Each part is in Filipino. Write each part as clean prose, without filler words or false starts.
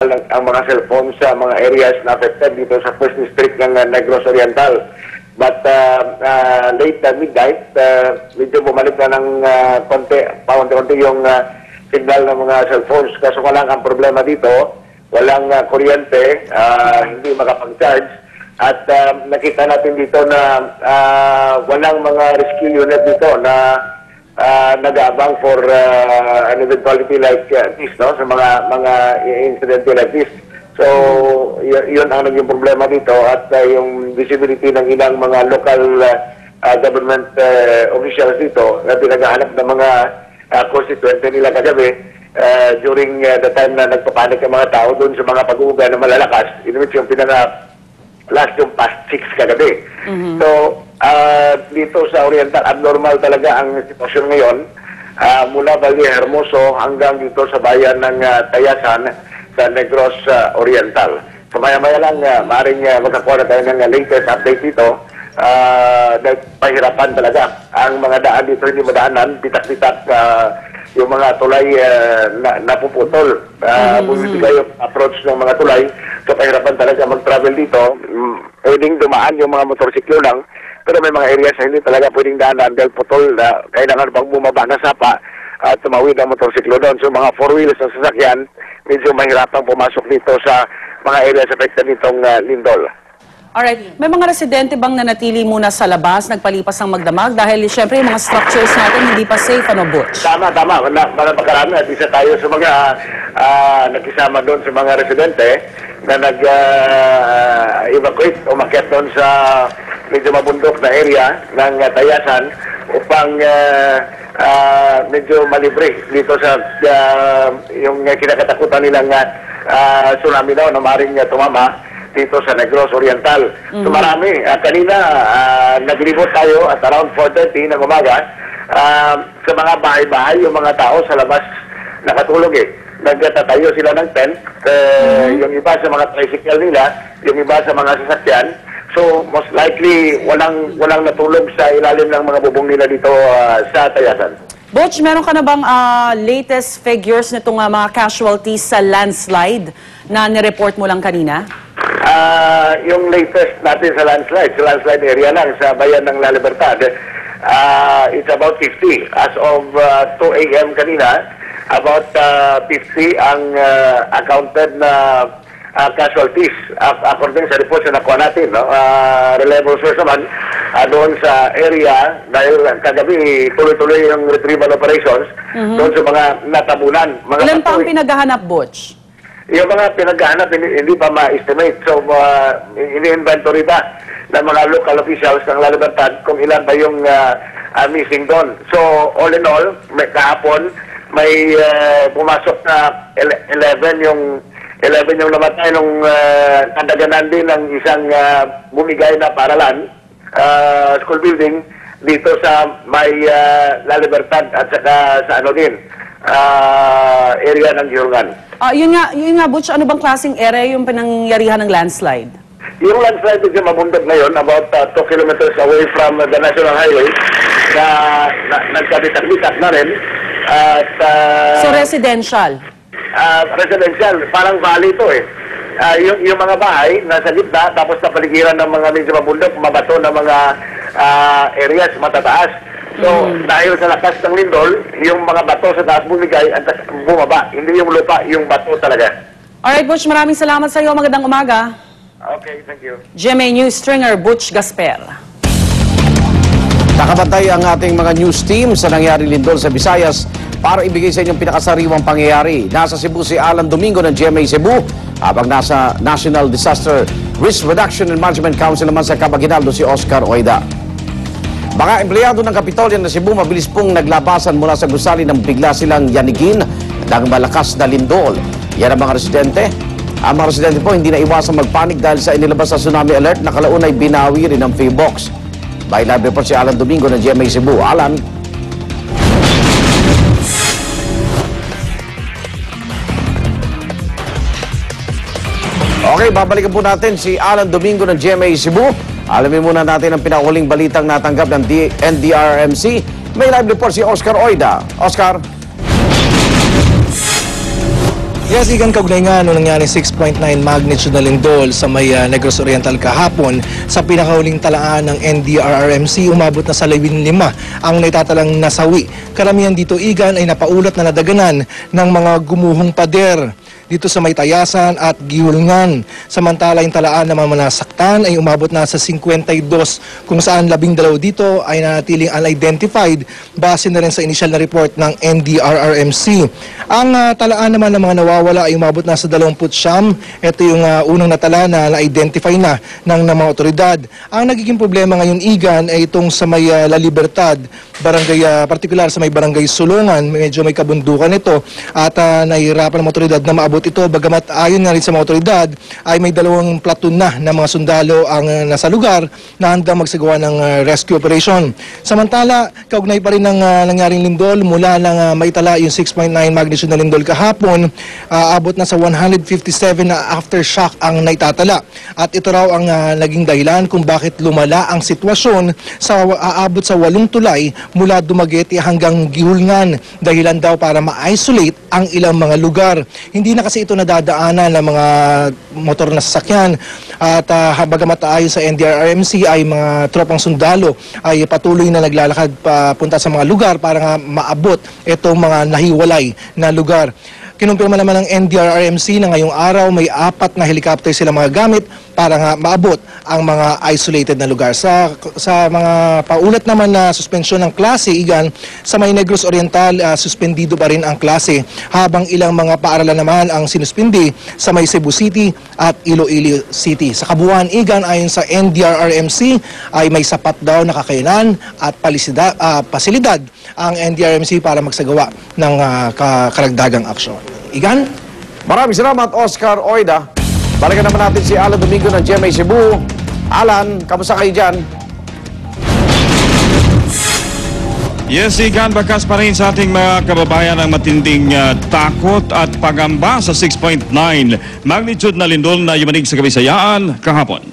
ang mga cellphone sa mga areas na affected dito sa First District ng Negros Oriental. But late midnight, medyo bumalik na ng paunti-unti yung signal ng mga cellphones. Kaso nga lang ang problema dito, walang kuryente, hindi makapag-charge. At nakita natin dito na walang mga rescue unit dito na nag-aabang for an eventuality like this, no? Sa mga incident like this. So, yun ang naging problema dito at yung visibility ng ilang mga local government officials dito na pinaghahanap ng mga constituente nila kagabi during the time na nagpapanik ang mga tao doon sa mga pag-uuga na malalakas. Inulit yung last yung past 6 kagabi. So, dito sa Oriental, abnormal talaga ang sitwasyon ngayon mula Valle Hermoso hanggang dito sa bayan ng Tayasan sa Negros Oriental. So maya-maya lang, maaaring magkakuha na tayo ng latest update dito. Pahirapan talaga. Ang mga daan dito hindi madaanan, bitak-bitak yung mga tulay napuputol. Bumibigay yung approach ng mga tulay. So pahirapan talaga mag-travel dito. Pwedeng dumaan yung mga motorsiklo lang, pero may mga areas na hindi talaga pwedeng daanan dahil putol. Kailangan bang bumaba na sapa at tumawid ang motorsiklo doon. So mga 4 wheels na sasakyan, medyo mahirapang pumasok dito sa mga areas affected nitong lindol. Alright. May mga residente bang nanatili muna sa labas, nagpalipas ng magdamag? Dahil siyempre yung mga structures natin hindi pa safe, ano, Butch? Tama. Makarami at isa tayo sa mga nakisama doon sa mga residente na nag-evacuate, umakyat doon sa medyo mabundok na area ng Tayasan upang medyo malibre dito sa yung kinakatakutan nilang tsunami daw na maaaring tumama dito sa Negros Oriental. So marami. Kanina, naglibot tayo at around 4:30 ng umaga sa mga bahay-bahay, yung mga tao sa labas nakatulog nagtatayo sila ng tent. Yung iba sa mga tricycle nila, yung iba sa mga sasakyan. So, most likely, walang natulog sa ilalim ng mga bubong nila dito sa Tayasan. Butch, meron ka na bang latest figures nitong mga casualties sa landslide na nireport mo lang kanina? Yung latest natin sa landslide area lang sa bayan ng La Libertad, it's about 50. As of 2 a.m. kanina, about 50 ang accounted na casualties according sa report na nakuha natin, no? Reliable source naman doon sa area dahil kagabi tuloy-tuloy yung retrieval operations doon sa mga natabunan. Ilan pa ang pinaghahanap, Butch? Yung mga pinaghahanap hindi pa ma-estimate. So ini-inventory pa ng mga local officials ng La Libertad kung ilan ba yung missing doon. So all in all, kahapon may pumasok na 11 yung namatay nung kadaganan din ng isang bumigay na paralan, school building dito sa may La Libertad at saka sa area ng Girongan. Yun nga, Butch, ano bang klaseng area yung pinangyarihan ng landslide? Yung landslide is mabundok ngayon, about 2 kilometers away from the National Highway, na nagkabitak-bitak na rin. So residential? Residential, parang valley ito yung mga bahay nasa gitna, tapos napaligiran ng mga medyo mabundok, mabato ng mga areas matataas. So, dahil sa lakas ng lindol, yung mga bato sa taas bumigay at bumaba. Hindi yung lupa, yung bato talaga. Alright, Butch, maraming salamat sa iyo. Magandang umaga. Okay, thank you. GMA News Stringer, Butch Gasper. Nakabantay ang ating mga news team sa nangyari lindol sa Visayas para ibigay sa inyong pinakasariwang pangyayari. Nasa Cebu si Alan Domingo ng GMA Cebu, habang nasa National Disaster Risk Reduction and Management Council naman sa Cabaguinaldo si Oscar Oida. Mga empleyado ng Kapitolyo na Cebu mabilis pong naglabasan mula sa gusali nang bigla silang yanigin ng malakas na lindol. Yan ang mga residente. Ang mga residente po hindi na iwasang magpanik dahil sa inilabas sa tsunami alert na kalaunay binawi rin ng PHIVOLCS. By live report si Alan Domingo ng GMA Cebu. Alan. Okay, babalikan po natin si Alan Domingo ng GMA Cebu. Alamin muna natin ang pinakahuling balitang natanggap ng NDRRMC. May live report si Oscar Oida. Oscar. Yes, Igan, kaugnay nga nung nangyari 6.9 magnitude na lindol sa may Negros Oriental kahapon. Sa pinakahuling talaan ng NDRRMC, umabot na sa 15 ang naitatalang nasawi. Karamihan dito, Igan, ay napaulat na nadaganan ng mga gumuhong pader dito sa may Tayasan at Gihulngan. Samantala, yung talaan na mga nasaktan ay umabot na sa 52, kung saan 12 dito ay nanatiling unidentified base na rin sa initial na report ng NDRRMC. Ang talaan naman ng mga nawawala ay umabot na sa 29. Ito yung unang natala na na-identify na ng mga otoridad. Ang nagiging problema ngayon, Igan, ay itong sa may La Libertad, barangay, particular sa may barangay Sulungan. Medyo may kabundukan ito at nahihirapan ng otoridad na maabot ito. Bagamat ayon nga rin sa mga otoridad ay may 2 platoon na ng mga sundalo ang nasa lugar na handang magsagawa ng rescue operation. Samantala, kaugnay pa rin ng nangyaring lindol mula nang maitala yung 6.9 magnitude na lindol kahapon, abot na sa 157 na aftershock ang naitatala. At ito raw ang naging dahilan kung bakit lumala ang sitwasyon sa aabot sa 8 tulay mula Dumaguete hanggang Gihulngan. Dahilan daw para ma-isolate ang ilang mga lugar. Hindi na kasi ito nadadaanan ng mga motor na sasakyan. At bagamat ayon sa NDRRMC ay mga tropang sundalo ay patuloy na naglalakad papunta sa mga lugar para nga maabot itong mga nahiwalay na lugar. Kinumpirma naman ng NDRRMC na ngayong araw may 4 na helicopter sila mga gamit para nga maabot ang mga isolated na lugar. Sa mga paulat naman na suspensyon ng klase, Igan, sa may Negros Oriental, suspendido pa rin ang klase, habang ilang mga paaralan naman ang sinuspindi sa may Cebu City at Iloilo City. Sa kabuuan, Igan, ayon sa NDRRMC ay may sapat daw na kakayanan at pasilidad ang NDRRMC para magsagawa ng karagdagang aksyon. Igan? Maraming salamat, Oscar Oida. Balikan naman natin si Alan Domingo ng GMA Cebu. Alan, kamusta kayo dyan? Yes, Igan, bakas pa rin sa ating mga kababayan ang matinding takot at pagamba sa 6.9 magnitude na lindol na yumanig sa Kabisayaan kahapon.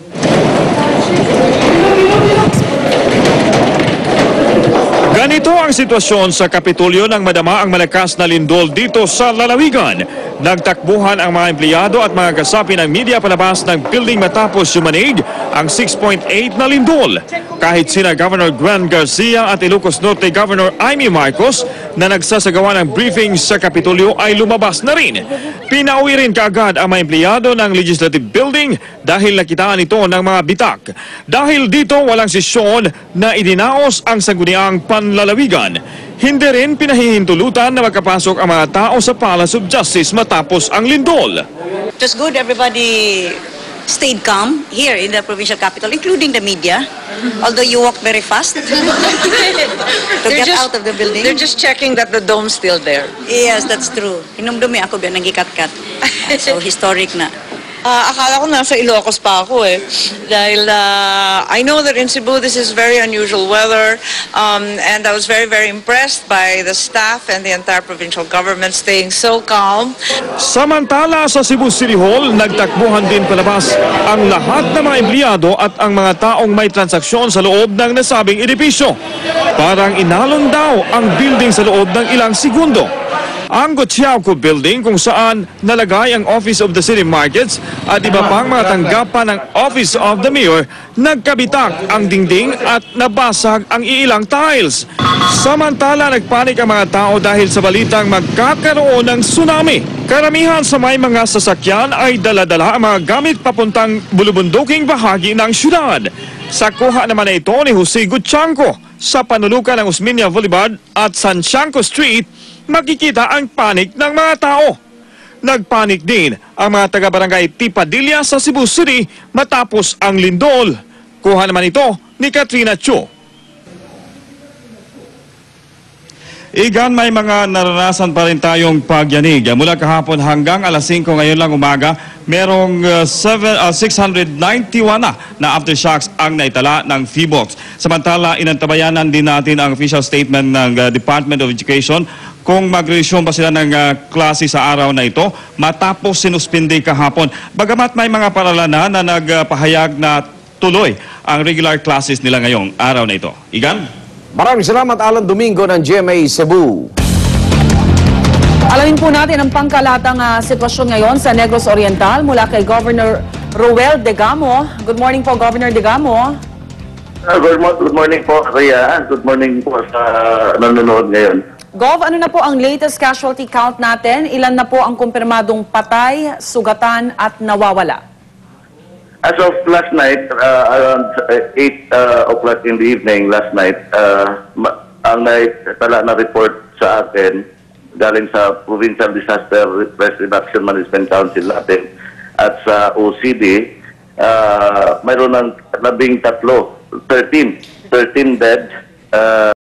Ganito ang sitwasyon sa Kapitolyo nang madama ang malakas na lindol dito sa lalawigan. Nagtakbuhan ang mga empleyado at mga kasapi ng media palabas ng building matapos yumanig ang 6.8 na lindol. Kahit sina Governor Gwen Garcia at Ilocos Norte Governor Amy Marcos na nagsasagawa ng briefing sa Kapitolyo ay lumabas na rin. Pinauwi rin kaagad ang mga empleyado ng Legislative Building dahil nakitaan ito ng mga bitak. Dahil dito walang sesyon na idinaos ang sangguniang panlalawigan. Hindi rin pinahihintulutan na magkapasok ang mga tao sa Palace of Justice matapos ang lindol. It was good. Everybody stayed calm here in the provincial capital, including the media. Although you walked very fast to get out of the building. They're just checking that the dome's still there. Yes, that's true. Hinumdumi ako biya nagikat-kat. So historic na. Akala ko nasa Ilocos pa ako eh. Dahil I know that in Cebu this is very unusual weather, and I was very, very impressed by the staff and the entire provincial government staying so calm. Samantala sa Cebu City Hall, nagtakbuhan din palabas ang lahat ng mga empleyado at ang mga taong may transaksyon sa loob ng nasabing edipisyo. Parang inalon daw ang building sa loob ng ilang segundo. Ang Gotiauco Building kung saan nalagay ang Office of the City Markets at iba pang mga tanggapan ng Office of the Mayor, nagkabitak ang dingding at nabasag ang iilang tiles. Samantala, nagpanik ang mga tao dahil sa balitang magkakaroon ng tsunami. Karamihan sa may mga sasakyan ay dala-dala ang mga gamit papuntang bulubunduking bahagi ng syudad. Sa kuha naman na ito ni Jose Gutianco sa panulukan ng Osmeña Boulevard at Santiago Street, makikita ang panik ng mga tao. Nagpanik din ang mga taga-barangay Tipadilla sa Cebu City matapos ang lindol. Kuha naman ito ni Katrina Cho. Igan, may mga naranasan pa rin tayong pagyanig. Mula kahapon hanggang alas 5 ngayon lang umaga, merong 691 na aftershocks ang naitala ng PHIVOLCS. Samantala, inantabayanan din natin ang official statement ng Department of Education kung mag-resume ba sila ng klase sa araw na ito matapos sinuspindi kahapon. Bagamat may mga paralanan na nagpahayag na tuloy ang regular classes nila ngayong araw na ito. Igan? Maraming salamat, Alan Domingo ng GMA Cebu. Alamin po natin ang pangkalatang sitwasyon ngayon sa Negros Oriental mula kay Governor Roel Degamo. Good morning po, Governor Degamo. Good morning po, Rhea. Good morning po sa nanonood ngayon. Gov, ano na po ang latest casualty count natin? Ilan na po ang kumpirmadong patay, sugatan at nawawala? As of last night, around 8 o'clock in the evening last night, ang naitala na report sa akin galing sa Provincial Disaster Risk Reduction Management Council natin at sa OCD, mayroon ng 13 dead,